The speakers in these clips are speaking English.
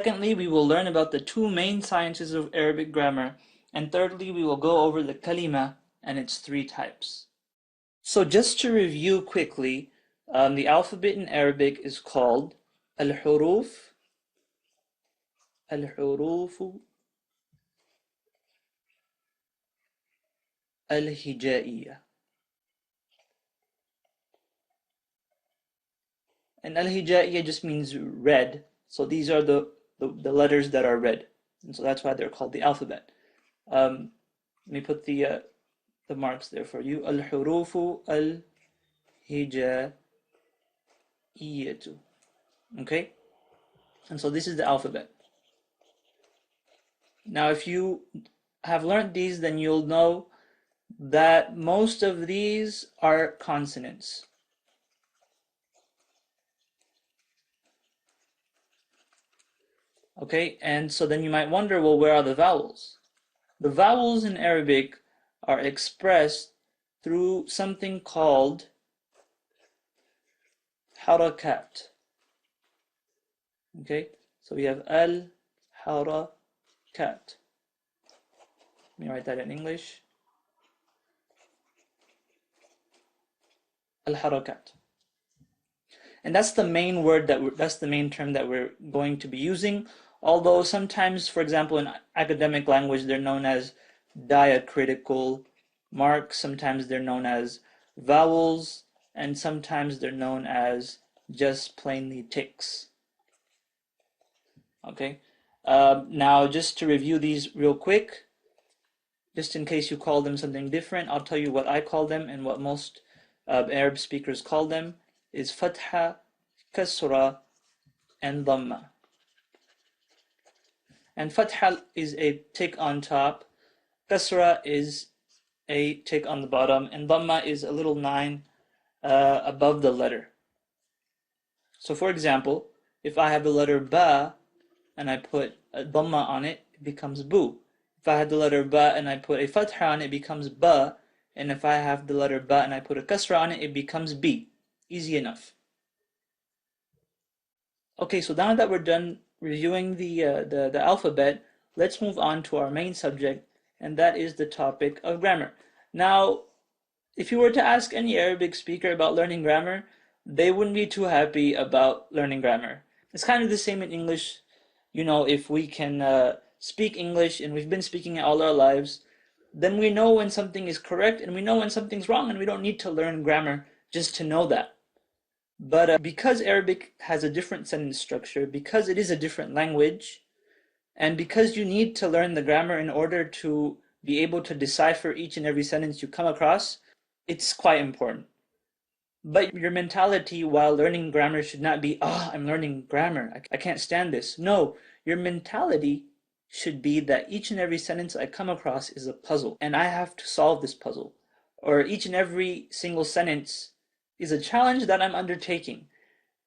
Secondly, we will learn about the two main sciences of Arabic grammar. And thirdly, we will go over the kalima and its three types. So just to review quickly, the alphabet in Arabic is called al-huruf, al-hurufu al-hijaiyah. And al-hijaiyah just means red. So these are the letters that are red. And so that's why they're called the alphabet. Let me put the marks there for you. Al-hurufu al-hijaiyah. Okay? And so this is the alphabet. Now if you have learned these, then you'll know that most of these are consonants. Okay, and so then you might wonder, well, where are the vowels? The vowels in Arabic are expressed through something called harakat. Okay, so we have al-harakat. Let me write that in English. Al-harakat. And that's the main word that's the main term that we're going to be using. Although sometimes, for example, in academic language, they're known as diacritical marks. Sometimes they're known as vowels, and sometimes they're known as just plainly ticks. Okay. Now, just to review these real quick, just in case you call them something different, I'll tell you what I call them and what most Arab speakers call them is fatha, kasra, and dhamma. And fatha is a tick on top, kasra is a tick on the bottom, and dhamma is a little line above the letter. So for example, if I have the letter ba and I put a dhamma on it, it becomes bu. If I had the letter ba and I put a fatha on it, it becomes ba. And if I have the letter ba and I put a kasra on it, it becomes bi. Easy enough. Okay, so now that we're done reviewing the alphabet, let's move on to our main subject, and that is the topic of grammar. Now, if you were to ask any Arabic speaker about learning grammar, they wouldn't be too happy about learning grammar. It's kind of the same in English. You know, if we can speak English and we've been speaking it all our lives, then we know when something is correct and we know when something's wrong, and we don't need to learn grammar just to know that. But because Arabic has a different sentence structure, because it is a different language, and because you need to learn the grammar in order to be able to decipher each and every sentence you come across, it's quite important. But your mentality while learning grammar should not be, I'm learning grammar, I can't stand this. No, your mentality should be that each and every sentence I come across is a puzzle, and I have to solve this puzzle. Or each and every single sentence is a challenge that I'm undertaking.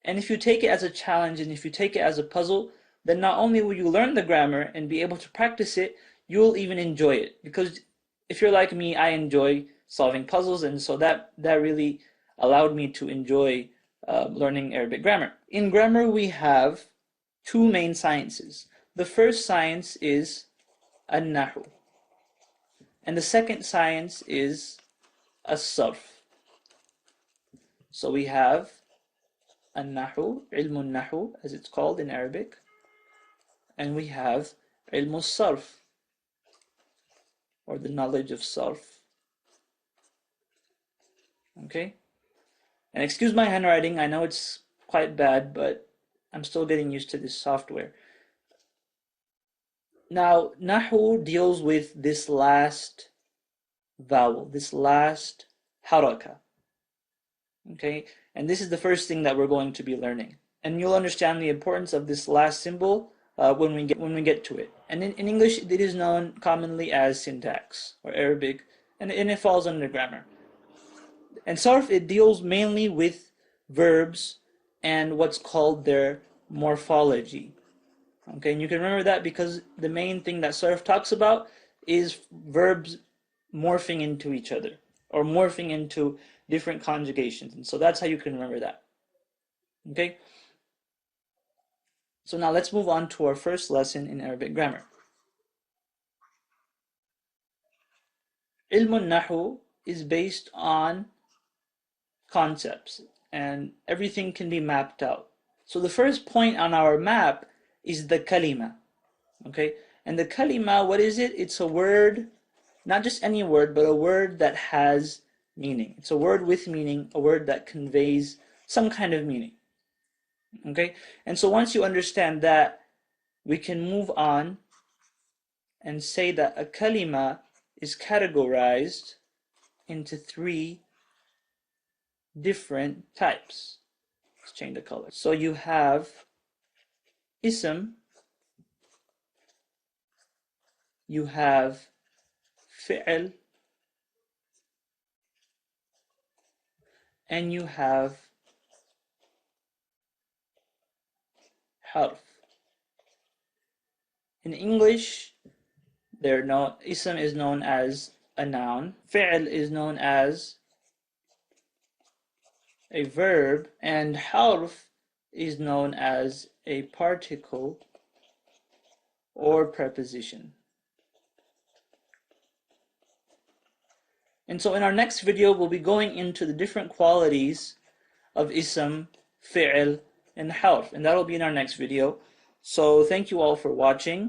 And if you take it as a challenge and if you take it as a puzzle, then not only will you learn the grammar and be able to practice it, you'll even enjoy it. Because if you're like me, I enjoy solving puzzles, and so that really allowed me to enjoy learning Arabic grammar. In grammar, we have two main sciences. The first science is an-nahu, and the second science is as-sarf. So we have an-nahu, ilm nahu as it's called in Arabic, and we have ilm sarf, or the knowledge of sarf. Okay? And excuse my handwriting, I know it's quite bad, but I'm still getting used to this software. Now, Nahu deals with this last vowel, this last haraka. Okay? And this is the first thing that we're going to be learning. And you'll understand the importance of this last symbol when we get to it. And in English, it is known commonly as syntax, or Arabic, and it falls under grammar. And sarf, it deals mainly with verbs and what's called their morphology. Okay, and you can remember that because the main thing that sarf talks about is verbs morphing into each other, or morphing into different conjugations. And so that's how you can remember that. Okay? So now let's move on to our first lesson in Arabic grammar. Ilmun Nahu is based on concepts, and everything can be mapped out. So the first point on our map is the kalima. Okay, and the kalima, what is it? It's a word, not just any word, but a word that has meaning. It's a word with meaning, a word that conveys some kind of meaning. Okay, and so once you understand that, we can move on and say that a kalima is categorized into 3 different types. Let's change the color. So you have ism, you have fi'l, and you have harf. In English, ism is known as a noun, fi'l is known as a verb, and harf is known as a particle or preposition. And so in our next video, we'll be going into the different qualities of ism, fi'l, and harf, and that'll be in our next video. So thank you all for watching.